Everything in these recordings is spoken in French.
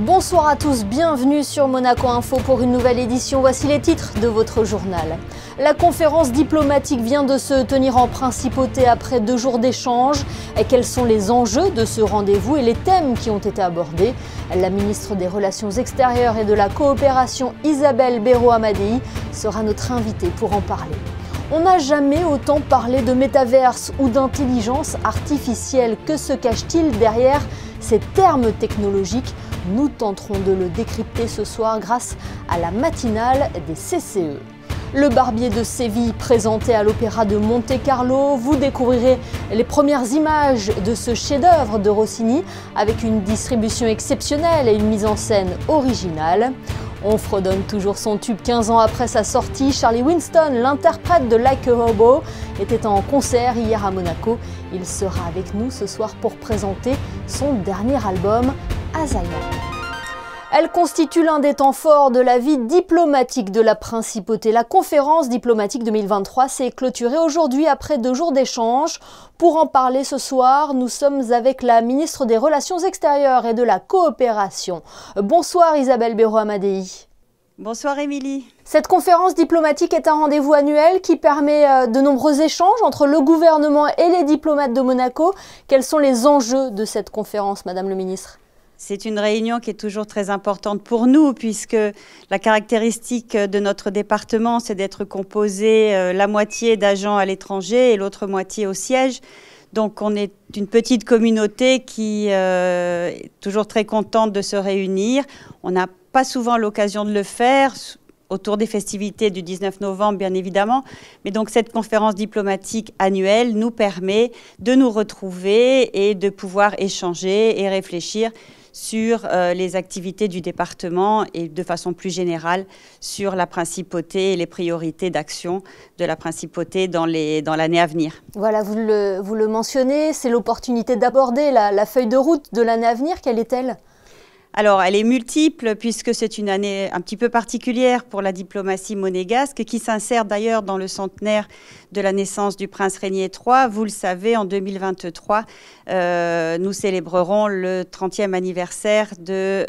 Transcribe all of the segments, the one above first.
Bonsoir à tous, bienvenue sur Monaco Info pour une nouvelle édition. Voici les titres de votre journal. La conférence diplomatique vient de se tenir en principauté après 2 jours d'échanges. Quels sont les enjeux de ce rendez-vous et les thèmes qui ont été abordés? La ministre des Relations extérieures et de la coopération, Isabelle Béraud-Amadei, sera notre invitée pour en parler. On n'a jamais autant parlé de métaverse ou d'intelligence artificielle. Que se cache-t-il derrière ces termes technologiques? Nous tenterons de le décrypter ce soir grâce à la matinale des CCE. Le Barbier de Séville présenté à l'Opéra de Monte-Carlo. Vous découvrirez les premières images de ce chef-d'œuvre de Rossini avec une distribution exceptionnelle et une mise en scène originale. On fredonne toujours son tube 15 ans après sa sortie. Charlie Winston, l'interprète de Like a Robot, était en concert hier à Monaco. Il sera avec nous ce soir pour présenter son dernier album, Azaya. Elle constitue l'un des temps forts de la vie diplomatique de la Principauté. La conférence diplomatique 2023 s'est clôturée aujourd'hui après 2 jours d'échanges. Pour en parler ce soir, nous sommes avec la ministre des Relations extérieures et de la coopération. Bonsoir Isabelle Béraud-Amadei. Bonsoir Émilie. Cette conférence diplomatique est un rendez-vous annuel qui permet de nombreux échanges entre le gouvernement et les diplomates de Monaco. Quels sont les enjeux de cette conférence, Madame le ministre ? C'est une réunion qui est toujours très importante pour nous puisque la caractéristique de notre département, c'est d'être composé la moitié d'agents à l'étranger et l'autre moitié au siège. Donc on est une petite communauté qui est toujours très contente de se réunir. On n'a pas souvent l'occasion de le faire autour des festivités du 19 novembre, bien évidemment. Mais donc cette conférence diplomatique annuelle nous permet de nous retrouver et de pouvoir échanger et réfléchir sur les activités du département et de façon plus générale sur la principauté et les priorités d'action de la principauté dans l'année à venir. Voilà, vous le mentionnez, c'est l'opportunité d'aborder la feuille de route de l'année à venir. Quelle est-elle ? Alors, elle est multiple puisque c'est une année un petit peu particulière pour la diplomatie monégasque qui s'insère d'ailleurs dans le centenaire de la naissance du prince Régnier III. Vous le savez, en 2023, nous célébrerons le 30e anniversaire de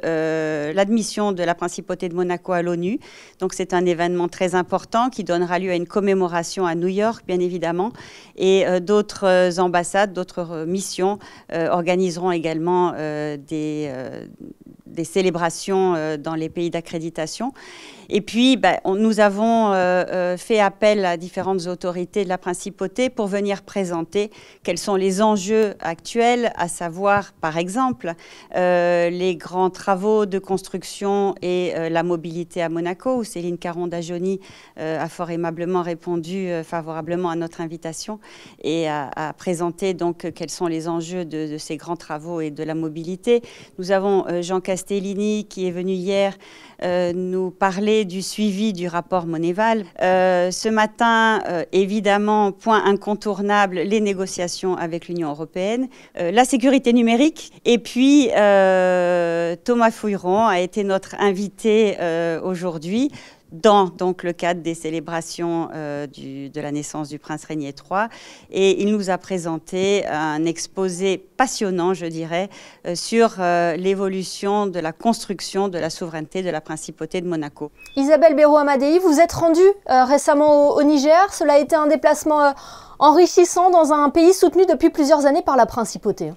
l'admission de la principauté de Monaco à l'ONU. Donc, c'est un événement très important qui donnera lieu à une commémoration à New York, bien évidemment. Et d'autres ambassades, d'autres missions organiseront également des célébrations dans les pays d'accréditation. Et puis, nous avons fait appel à différentes autorités de la principauté pour venir présenter quels sont les enjeux actuels, à savoir, par exemple, les grands travaux de construction et la mobilité à Monaco, où Céline Caron-Dagioni a fort aimablement répondu favorablement à notre invitation et a présenté donc quels sont les enjeux de ces grands travaux et de la mobilité. Nous avons Jean Castellini qui est venu hier nous parler du suivi du rapport Monneval. Ce matin, évidemment, point incontournable, les négociations avec l'Union européenne, la sécurité numérique. Et puis, Thomas Fouilleron a été notre invité aujourd'hui dans donc, le cadre des célébrations de la naissance du prince Régnier III. Et il nous a présenté un exposé passionnant, je dirais, sur l'évolution de la construction de la souveraineté de la principauté de Monaco. Isabelle Béraud-Amadei, vous êtes rendue récemment au Niger. Cela a été un déplacement enrichissant dans un pays soutenu depuis plusieurs années par la principauté.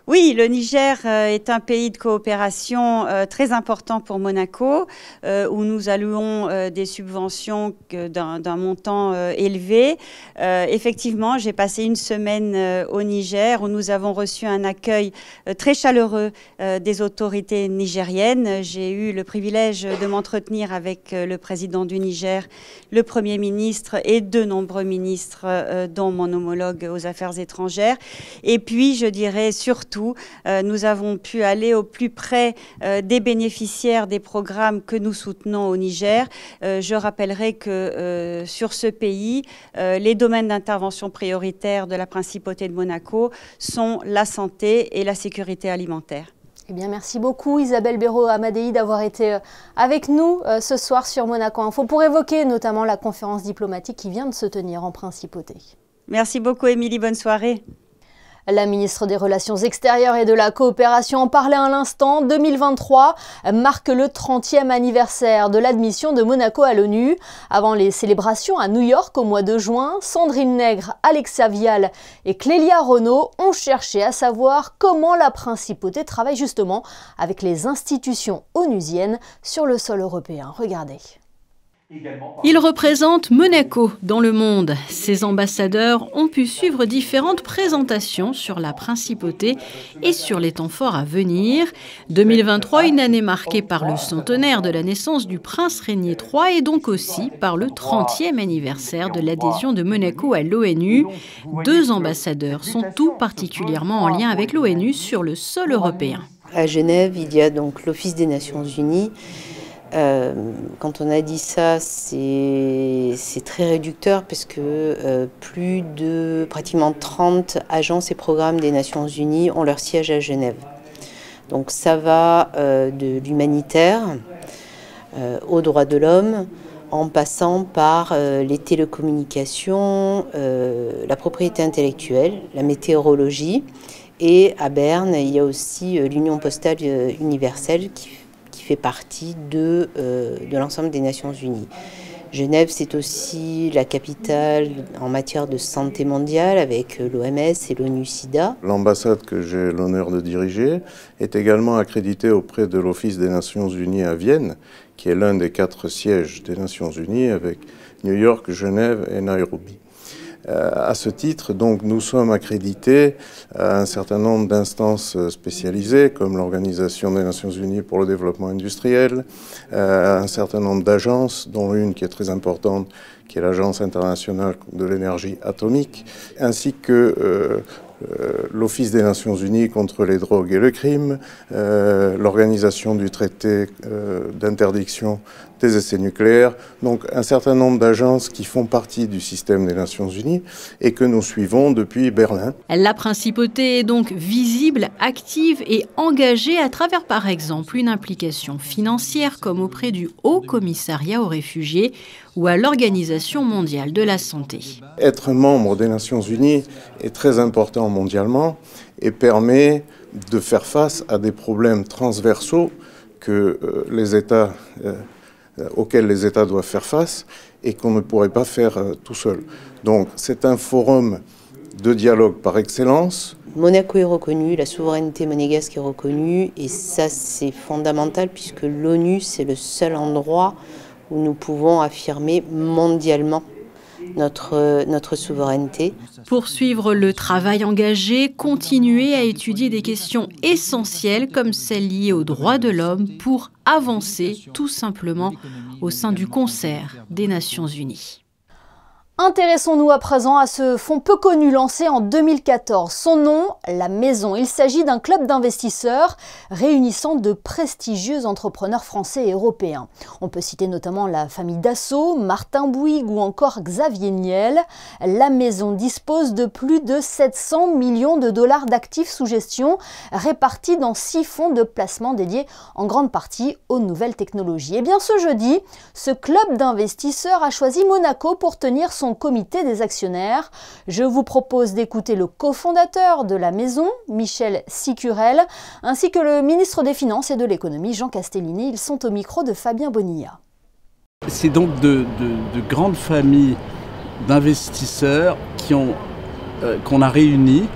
Oui, le Niger est un pays de coopération très important pour Monaco, où nous allouons des subventions d'un montant élevé. Effectivement, j'ai passé une semaine au Niger, où nous avons reçu un accueil très chaleureux des autorités nigériennes. J'ai eu le privilège de m'entretenir avec le président du Niger, le Premier ministre et de nombreux ministres, dont mon homologue aux affaires étrangères. Et puis, je dirais surtout, nous avons pu aller au plus près des bénéficiaires des programmes que nous soutenons au Niger. Je rappellerai que sur ce pays, les domaines d'intervention prioritaires de la principauté de Monaco sont la santé et la sécurité alimentaire. Eh bien, merci beaucoup Isabelle Béraud-Amadei d'avoir été avec nous ce soir sur Monaco Info pour évoquer notamment la conférence diplomatique qui vient de se tenir en principauté. Merci beaucoup Émilie, bonne soirée. La ministre des Relations extérieures et de la coopération en parlait à l'instant. 2023 marque le 30e anniversaire de l'admission de Monaco à l'ONU. Avant les célébrations à New York au mois de juin, Sandrine Nègre, Alexa Vial et Clélia Renaud ont cherché à savoir comment la principauté travaille justement avec les institutions onusiennes sur le sol européen. Regardez. Il représente Monaco dans le monde. Ses ambassadeurs ont pu suivre différentes présentations sur la principauté et sur les temps forts à venir. 2023, une année marquée par le centenaire de la naissance du prince Régnier III et donc aussi par le 30e anniversaire de l'adhésion de Monaco à l'ONU. 2 ambassadeurs sont tout particulièrement en lien avec l'ONU sur le sol européen. À Genève, il y a donc l'Office des Nations Unies. Quand on a dit ça, c'est très réducteur parce que plus de pratiquement 30 agences et programmes des Nations Unies ont leur siège à Genève. Donc ça va de l'humanitaire aux droits de l'homme, en passant par les télécommunications, la propriété intellectuelle, la météorologie. Et à Berne, il y a aussi l'Union postale universelle qui fait partie de l'ensemble des Nations Unies. Genève, c'est aussi la capitale en matière de santé mondiale avec l'OMS et l'ONU-SIDA. L'ambassade que j'ai l'honneur de diriger est également accréditée auprès de l'Office des Nations Unies à Vienne, qui est l'un des 4 sièges des Nations Unies avec New York, Genève et Nairobi. À ce titre, donc, nous sommes accrédités à un certain nombre d'instances spécialisées, comme l'Organisation des Nations Unies pour le développement industriel, un certain nombre d'agences, dont une qui est très importante, qui est l'Agence internationale de l'énergie atomique, ainsi que l'Office des Nations Unies contre les drogues et le crime, l'Organisation du traité d'interdiction des essais nucléaires, donc un certain nombre d'agences qui font partie du système des Nations Unies et que nous suivons depuis Berlin. La principauté est donc visible, active et engagée à travers par exemple une implication financière comme auprès du Haut Commissariat aux réfugiés ou à l'Organisation mondiale de la santé. Être membre des Nations Unies est très important mondialement et permet de faire face à des problèmes transversaux que auxquels les États doivent faire face et qu'on ne pourrait pas faire tout seul. Donc c'est un forum de dialogue par excellence. Monaco est reconnu, la souveraineté monégasque est reconnue et ça c'est fondamental puisque l'ONU c'est le seul endroit où nous pouvons affirmer mondialement notre souveraineté. Poursuivre le travail engagé, continuer à étudier des questions essentielles comme celles liées aux droits de l'homme pour avancer tout simplement au sein du concert des Nations Unies. Intéressons-nous à présent à ce fonds peu connu lancé en 2014. Son nom, La Maison. Il s'agit d'un club d'investisseurs réunissant de prestigieux entrepreneurs français et européens. On peut citer notamment la famille Dassault, Martin Bouygues ou encore Xavier Niel. La Maison dispose de plus de 700 millions de dollars d'actifs sous gestion répartis dans 6 fonds de placement dédiés en grande partie aux nouvelles technologies. Et bien ce jeudi, ce club d'investisseurs a choisi Monaco pour tenir son comité des actionnaires. Je vous propose d'écouter le cofondateur de la maison, Michel Sicurel, ainsi que le ministre des Finances et de l'Économie, Jean Castellini. Ils sont au micro de Fabien Bonilla. C'est donc de grandes familles d'investisseurs qu'on a réunis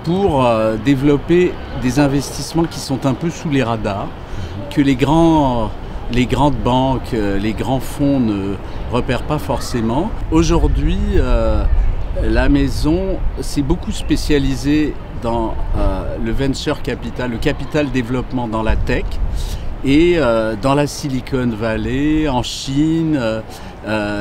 pour développer des investissements qui sont un peu sous les radars, que les grandes banques, les grands fonds ne repèrent pas forcément. Aujourd'hui, la maison s'est beaucoup spécialisée dans le venture capital, le capital développement dans la tech et dans la Silicon Valley, en Chine,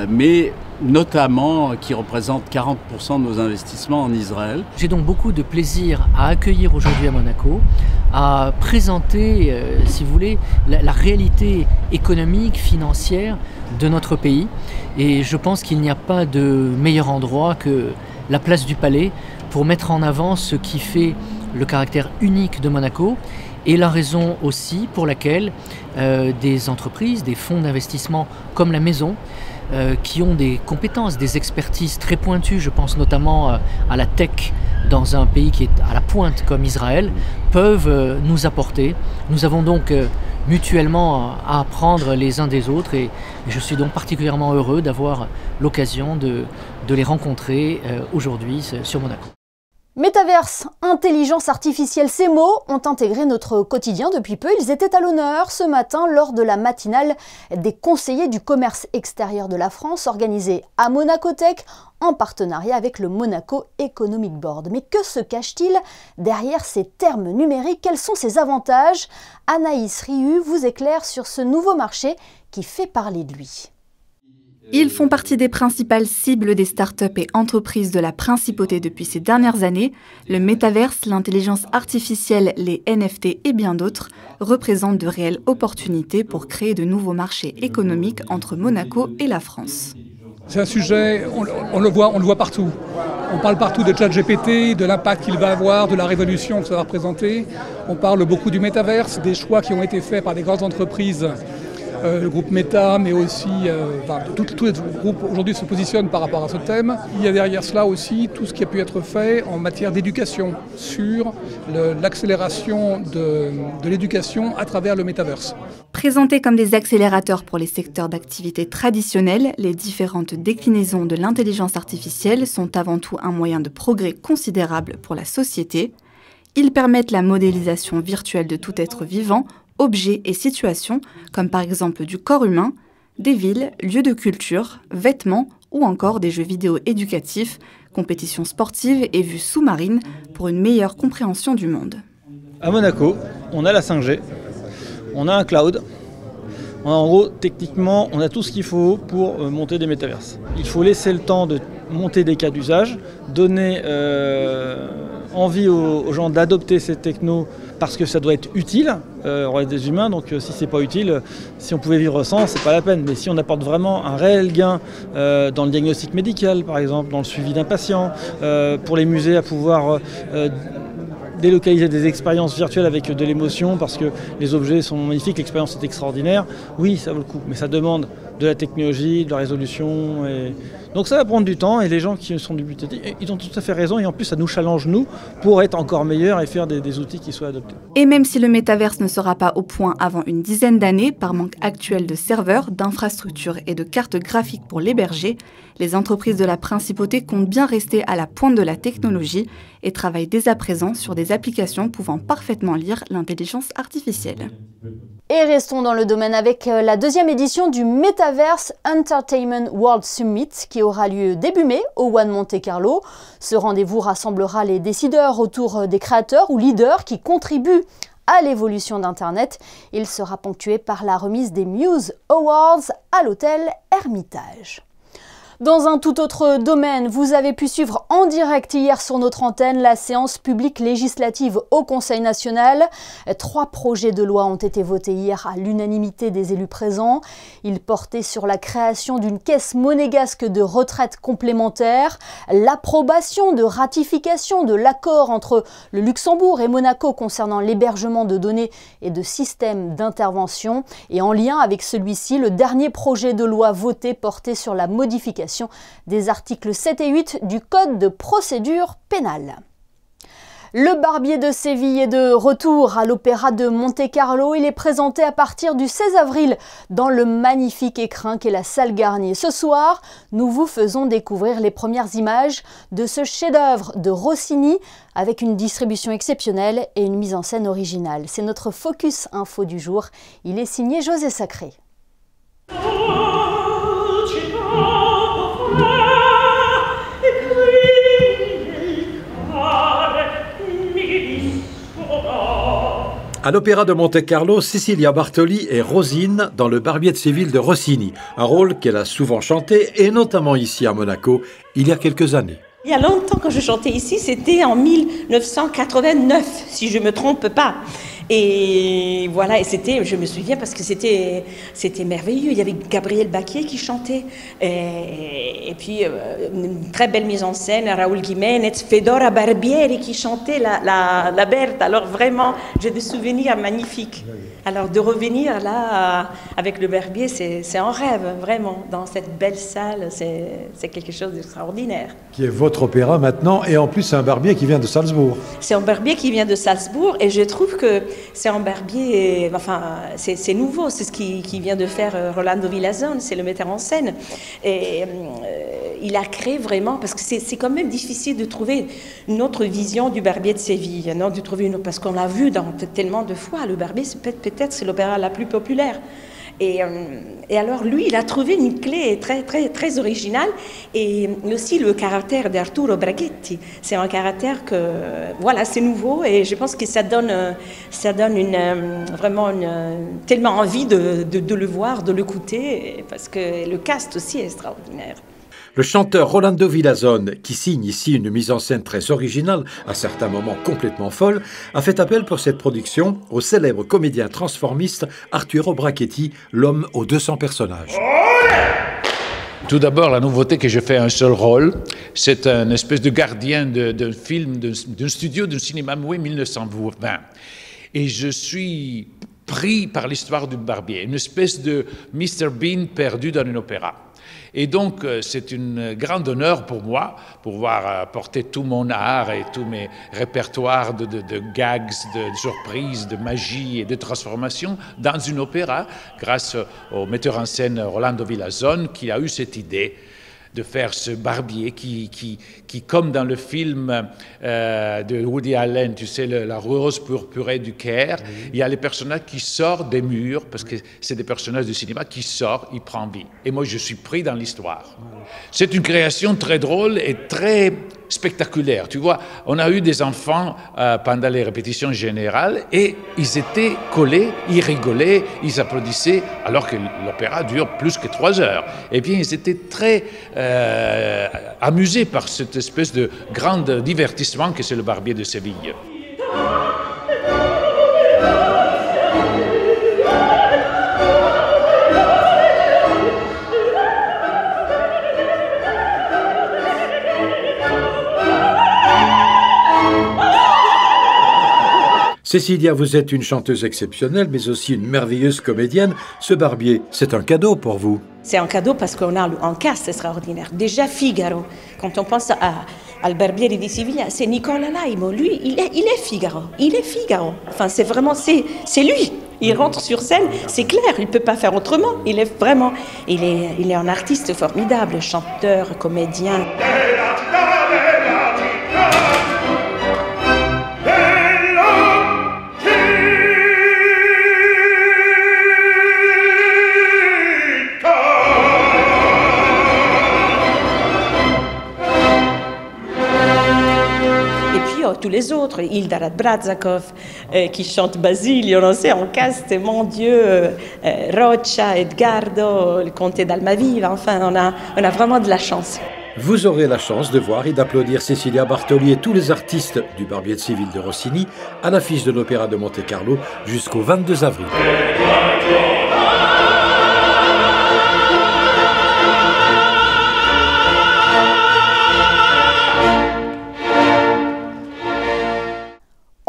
mais notamment qui représente 40% de nos investissements en Israël. J'ai donc beaucoup de plaisir à accueillir aujourd'hui à Monaco, à présenter, si vous voulez, la réalité économique, financière de notre pays. Et je pense qu'il n'y a pas de meilleur endroit que la place du Palais pour mettre en avant ce qui fait le caractère unique de Monaco et la raison aussi pour laquelle des entreprises, des fonds d'investissement comme la Maison, qui ont des compétences, des expertises très pointues, je pense notamment à la tech dans un pays qui est à la pointe comme Israël, peuvent nous apporter. Nous avons donc mutuellement à apprendre les uns des autres et je suis donc particulièrement heureux d'avoir l'occasion de les rencontrer aujourd'hui sur Monaco. Métaverse, intelligence artificielle, ces mots ont intégré notre quotidien depuis peu. Ils étaient à l'honneur ce matin lors de la matinale des conseillers du commerce extérieur de la France organisée à Monaco Tech en partenariat avec le Monaco Economic Board. Mais que se cache-t-il derrière ces termes numériques? Quels sont ses avantages? Anaïs Riu vous éclaire sur ce nouveau marché qui fait parler de lui. Ils font partie des principales cibles des startups et entreprises de la principauté depuis ces dernières années. Le métaverse, l'intelligence artificielle, les NFT et bien d'autres représentent de réelles opportunités pour créer de nouveaux marchés économiques entre Monaco et la France. C'est un sujet, on le voit partout. On parle partout de ChatGPT, de l'impact qu'il va avoir, de la révolution que ça va représenter. On parle beaucoup du métaverse, des choix qui ont été faits par des grandes entreprises. Le groupe Meta, mais aussi tous les groupes aujourd'hui se positionnent par rapport à ce thème. Il y a derrière cela aussi tout ce qui a pu être fait en matière d'éducation, sur l'accélération de l'éducation à travers le métaverse. Présentés comme des accélérateurs pour les secteurs d'activité traditionnels, les différentes déclinaisons de l'intelligence artificielle sont avant tout un moyen de progrès considérable pour la société. Ils permettent la modélisation virtuelle de tout être vivant, objets et situations, comme par exemple du corps humain, des villes, lieux de culture, vêtements ou encore des jeux vidéo éducatifs, compétitions sportives et vues sous-marines pour une meilleure compréhension du monde. À Monaco, on a la 5G, on a un cloud, en gros, techniquement, on a tout ce qu'il faut pour monter des métaverses. Il faut laisser le temps de monter des cas d'usage, donner envie aux gens d'adopter ces technos parce que ça doit être utile. On reste des humains, donc si c'est pas utile, si on pouvait vivre sans, c'est pas la peine. Mais si on apporte vraiment un réel gain dans le diagnostic médical, par exemple, dans le suivi d'un patient, pour les musées à pouvoir délocaliser des expériences virtuelles avec de l'émotion parce que les objets sont magnifiques, l'expérience est extraordinaire, oui, ça vaut le coup. Mais ça demande de la technologie, de la résolution. Donc ça va prendre du temps et les gens qui sont débutés, ils ont tout à fait raison et en plus ça nous challenge nous pour être encore meilleurs et faire des outils qui soient adoptés. Et même si le métaverse ne sera pas au point avant une dizaine d'années par manque actuel de serveurs, d'infrastructures et de cartes graphiques pour l'héberger, les entreprises de la principauté comptent bien rester à la pointe de la technologie et travaillent dès à présent sur des applications pouvant parfaitement lire l'intelligence artificielle. Et restons dans le domaine avec la deuxième édition du Metaverse Entertainment World Summit qui aura lieu début mai au One Monte Carlo. Ce rendez-vous rassemblera les décideurs autour des créateurs ou leaders qui contribuent à l'évolution d'Internet. Il sera ponctué par la remise des Muse Awards à l'hôtel Hermitage. Dans un tout autre domaine, vous avez pu suivre en direct hier sur notre antenne la séance publique législative au Conseil national. 3 projets de loi ont été votés hier à l'unanimité des élus présents. Ils portaient sur la création d'une caisse monégasque de retraite complémentaire, l'approbation de ratification de l'accord entre le Luxembourg et Monaco concernant l'hébergement de données et de systèmes d'intervention. Et en lien avec celui-ci, le dernier projet de loi voté portait sur la modification des articles 7 et 8 du Code de procédure pénale. Le Barbier de Séville est de retour à l'Opéra de Monte-Carlo. Il est présenté à partir du 16 avril dans le magnifique écrin qu'est la salle Garnier. Ce soir, nous vous faisons découvrir les premières images de ce chef-d'œuvre de Rossini avec une distribution exceptionnelle et une mise en scène originale. C'est notre Focus Info du jour. Il est signé José Sacré. À l'Opéra de Monte-Carlo, Cecilia Bartoli est Rosine dans Le Barbier de Séville de Rossini, un rôle qu'elle a souvent chanté, et notamment ici à Monaco, il y a quelques années. Il y a longtemps que je chantais ici, c'était en 1989, si je ne me trompe pas. Et voilà, et je me souviens parce que c'était merveilleux. Il y avait Gabriel Baquier qui chantait, et puis une très belle mise en scène, Raúl Jiménez, Fedora Barbieri qui chantait la Berthe. Alors vraiment, j'ai des souvenirs magnifiques. Alors de revenir là avec le Barbier, c'est un rêve, vraiment, dans cette belle salle, c'est quelque chose d'extraordinaire. Qui est votre opéra maintenant, et en plus c'est un Barbier qui vient de Salzbourg. C'est un Barbier qui vient de Salzbourg, et je trouve que c'est un Barbier, enfin c'est nouveau, c'est ce qui vient de faire Rolando Villazón, c'est le metteur en scène. Et il a créé vraiment, parce que c'est quand même difficile de trouver une autre vision du Barbier de Séville, non, de trouver parce qu'on l'a vu dans tellement de fois, le Barbier peut-être c'est l'opéra la plus populaire. Et alors lui, il a trouvé une clé très, très, très originale, et aussi le caractère d'Arturo Braghetti. C'est un caractère que, voilà, c'est nouveau, et je pense que ça donne vraiment tellement envie de le voir, de l'écouter, parce que le cast aussi est extraordinaire. Le chanteur Rolando Villazón, qui signe ici une mise en scène très originale, à certains moments complètement folle, a fait appel pour cette production au célèbre comédien transformiste Arturo Braghetti, l'homme aux 200 personnages. Tout d'abord, la nouveauté que je fais un seul rôle, c'est un espèce de gardien d'un film, d'un studio de cinéma muet 1920. Et je suis pris par l'histoire du Barbier, une espèce de Mr. Bean perdu dans un opéra. Et donc, c'est un grand honneur pour moi, pouvoir porter tout mon art et tous mes répertoires de gags, de surprises, de magie et de transformation dans une opéra, grâce au metteur en scène Rolando Villazón, qui a eu cette idée de faire ce Barbier qui comme dans le film de Woody Allen, tu sais, la rose purpurée du Caire, il y a les personnages qui sortent des murs, parce que c'est des personnages de cinéma qui sortent, ils prennent vie. Et moi, je suis pris dans l'histoire. C'est une création très drôle et très spectaculaire. Tu vois, on a eu des enfants pendant les répétitions générales et ils étaient collés, ils rigolaient, ils applaudissaient, alors que l'opéra dure plus que 3 heures. Eh bien, ils étaient très amusés par cette espèce de grand divertissement que c'est le Barbier de Séville. Cécilia, vous êtes une chanteuse exceptionnelle, mais aussi une merveilleuse comédienne. Ce Barbier, c'est un cadeau pour vous. C'est un cadeau parce qu'on a un cast extraordinaire. Déjà Figaro, quand on pense à Barbieri di Siviglia, c'est Nicola Laimo. Lui, il est Figaro. Il est Figaro. Enfin, c'est vraiment, c'est lui. Il rentre sur scène, c'est clair, il ne peut pas faire autrement. Il est vraiment, il est un artiste formidable, chanteur, comédien. Tous les autres, Hilda Radbrazakov qui chante Basilio, on sait, en cast, mon Dieu, Rocha, Edgardo, le comte d'Almaviva, enfin, on a vraiment de la chance. Vous aurez la chance de voir et d'applaudir Cecilia Bartoli et tous les artistes du Barbier de Séville de Rossini à l'affiche de l'Opéra de Monte-Carlo jusqu'au 22 avril.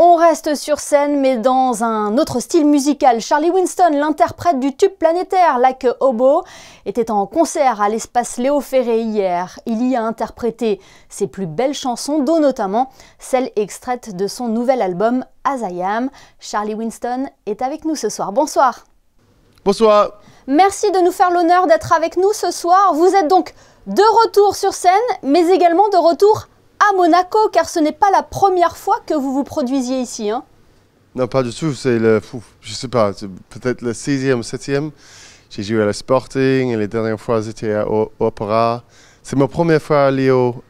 On reste sur scène, mais dans un autre style musical. Charlie Winston, l'interprète du tube planétaire Like a Hobo, était en concert à l'espace Léo Ferré hier. Il y a interprété ses plus belles chansons, dont notamment celle extraite de son nouvel album As I Am. Charlie Winston est avec nous ce soir. Bonsoir. Bonsoir. Merci de nous faire l'honneur d'être avec nous ce soir. Vous êtes donc de retour sur scène, mais également de retour à Monaco, car ce n'est pas la première fois que vous vous produisiez ici, hein? Non, pas du tout. C'est je sais pas, peut-être le 6e ou 7e. J'ai joué à la Sporting et les dernières fois j'étais à Opéra. C'est ma première fois à Léo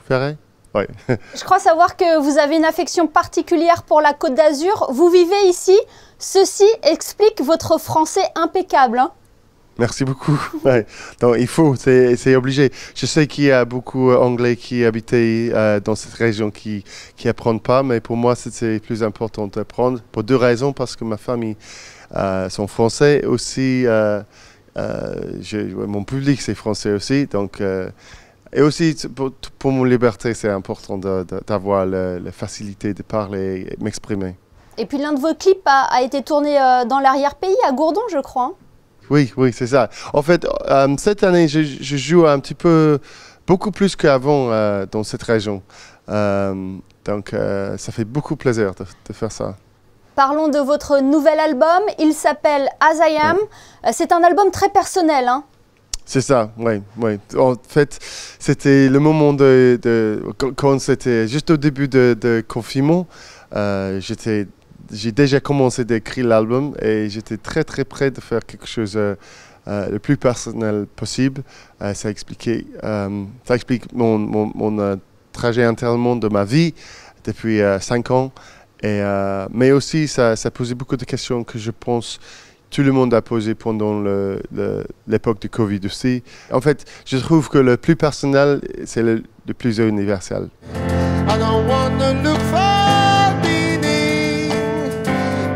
Ferré. Ouais. Je crois savoir que vous avez une affection particulière pour la Côte d'Azur. Vous vivez ici. Ceci explique votre français impeccable, hein? Merci beaucoup. Ouais. Donc, il faut, c'est obligé. Je sais qu'il y a beaucoup d'Anglais qui habitent dans cette région qui apprennent pas, mais pour moi, c'est plus important d'apprendre pour deux raisons. Parce que ma famille sont français aussi. Mon public, c'est français aussi. Donc, et aussi, pour mon liberté, c'est important d'avoir la facilité de parler et m'exprimer. Et puis l'un de vos clips a été tourné dans l'arrière-pays, à Gourdon, je crois. Oui, c'est ça. En fait, cette année, je joue un petit peu, beaucoup plus qu'avant dans cette région. Donc, ça fait beaucoup plaisir de faire ça. Parlons de votre nouvel album. Il s'appelle As I Am. C'est un album très personnel, hein? C'est ça, oui. En fait, c'était le moment quand c'était juste au début de confinement. J'ai déjà commencé d'écrire l'album et j'étais très près de faire quelque chose le plus personnel possible. Ça explique mon trajet intérieurement de ma vie depuis 5 ans. Mais aussi, ça posait beaucoup de questions que je pense tout le monde a posées pendant l'époque du Covid aussi. En fait, je trouve que le plus personnel, c'est le plus universel. I don't wanna look for meaning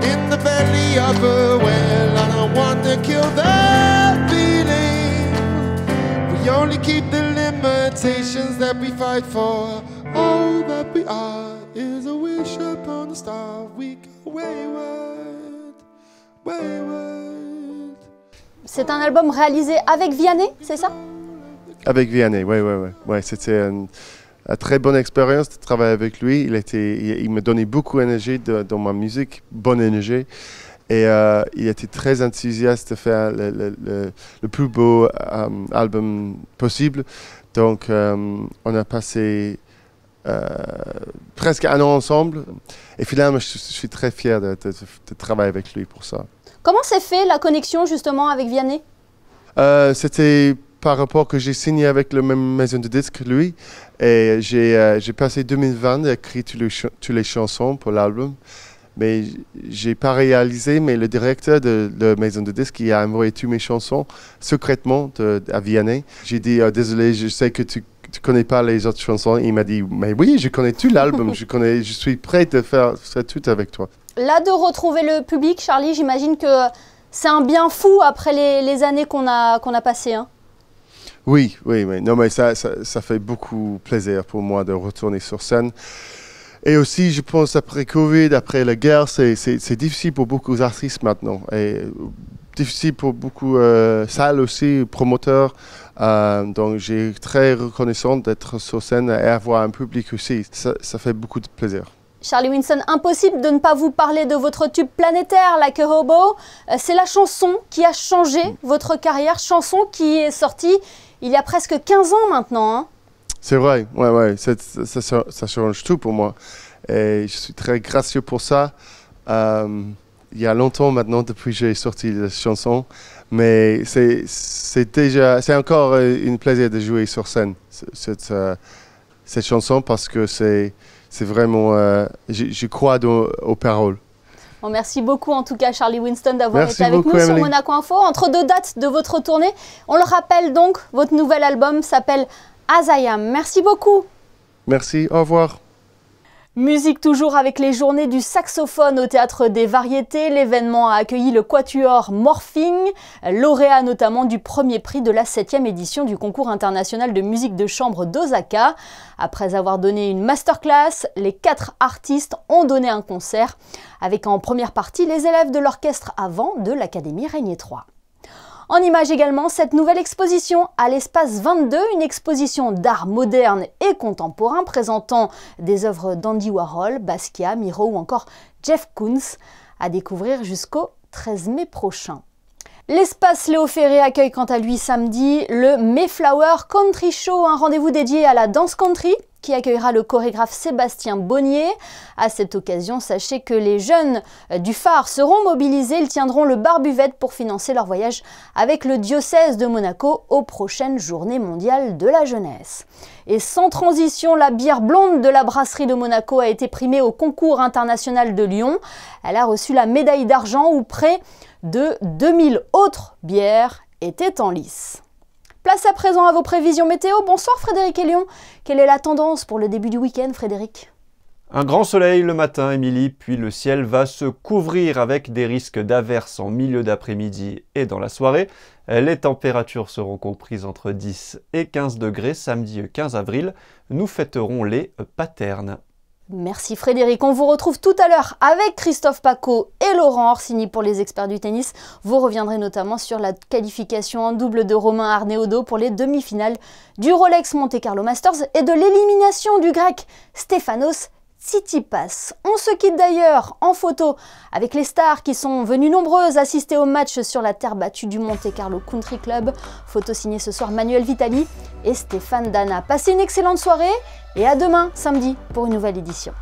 in the belly of a well. I don't wanna kill the feeling. We only keep the limitations that we fight for. All that we are is a wish upon a star. We go wayward, wayward. C'est un album réalisé avec Vianney, c'est ça? Avec Vianney, oui. C'était une très bonne expérience de travailler avec lui. Il me donnait beaucoup d'énergie dans ma musique, bonne énergie. Et il était très enthousiaste de faire le plus beau album possible. Donc, on a passé presque un an ensemble. Et finalement, je suis très fier de travailler avec lui pour ça. Comment s'est fait la connexion justement avec Vianney? C'était par rapport que j'ai signé avec la même maison de disques que lui. Et j'ai passé 2020 à écrire toutes les chansons pour l'album. Mais j'ai pas réalisé, mais le directeur de la maison de disques il a envoyé toutes mes chansons secrètement à Vianney. J'ai dit désolé, je sais que tu connais pas les autres chansons. Il m'a dit mais oui, je connais tout l'album, je suis prêt de faire ça tout avec toi. Là, de retrouver le public, Charlie, j'imagine que c'est un bien fou après les années qu'on a passées. Hein. Oui. Non, mais ça fait beaucoup plaisir pour moi de retourner sur scène. Et aussi, je pense, après Covid, après la guerre, c'est difficile pour beaucoup d'artistes maintenant. Et difficile pour beaucoup de salles aussi, promoteurs. Donc, j'ai très reconnaissant d'être sur scène et avoir un public aussi. Ça fait beaucoup de plaisir. Charlie Winston, impossible de ne pas vous parler de votre tube planétaire, Like a Hobo. C'est la chanson qui a changé votre carrière, chanson qui est sortie il y a presque 15 ans maintenant. Hein. C'est vrai, ouais. Ça change tout pour moi. Et je suis très gracieux pour ça. Il y a longtemps maintenant depuis que j'ai sorti la chanson. Mais c'est encore un plaisir de jouer sur scène, cette chanson, parce que c'est vraiment, je crois aux paroles. Bon, merci beaucoup en tout cas Charlie Winston d'avoir été avec nous sur Monaco Info. Entre deux dates de votre tournée, on le rappelle donc, votre nouvel album s'appelle As I Am. Merci beaucoup. Merci, au revoir. Musique toujours avec les journées du saxophone au Théâtre des Variétés. L'événement a accueilli le quatuor Morphing, lauréat notamment du premier prix de la 7e édition du concours international de musique de chambre d'Osaka. Après avoir donné une masterclass, les 4 artistes ont donné un concert avec en première partie les élèves de l'orchestre à vent de l'Académie Régnier 3. En image également, cette nouvelle exposition à l'Espace 22, une exposition d'art moderne et contemporain présentant des œuvres d'Andy Warhol, Basquiat, Miro ou encore Jeff Koons, à découvrir jusqu'au 13 mai prochain. L'espace Léo Ferré accueille quant à lui samedi le Mayflower Country Show, un rendez-vous dédié à la danse country qui accueillera le chorégraphe Sébastien Bonnier. À cette occasion, sachez que les jeunes du phare seront mobilisés. Ils tiendront le bar-buvette pour financer leur voyage avec le diocèse de Monaco aux prochaines Journées mondiales de la jeunesse. Et sans transition, la bière blonde de la brasserie de Monaco a été primée au concours international de Lyon. Elle a reçu la médaille d'argent où près de 2000 autres bières était en lice. Place à présent à vos prévisions météo. Bonsoir Frédéric Elion. Quelle est la tendance pour le début du week-end, Frédéric ? Un grand soleil le matin, Émilie, puis le ciel va se couvrir avec des risques d'averses en milieu d'après-midi et dans la soirée. Les températures seront comprises entre 10 et 15 degrés samedi 15 avril. Nous fêterons les Paternes. Merci Frédéric, on vous retrouve tout à l'heure avec Christophe Pacaud et Laurent Orsini pour les experts du tennis. Vous reviendrez notamment sur la qualification en double de Romain Arnaud pour les demi-finales du Rolex Monte Carlo Masters et de l'élimination du grec Stefanos Tsitsipas. On se quitte d'ailleurs en photo avec les stars qui sont venues nombreuses assister au match sur la terre battue du Monte Carlo Country Club. Photo signée ce soir Manuel Vitali et Stéphane Dana. Passez une excellente soirée et à demain samedi pour une nouvelle édition.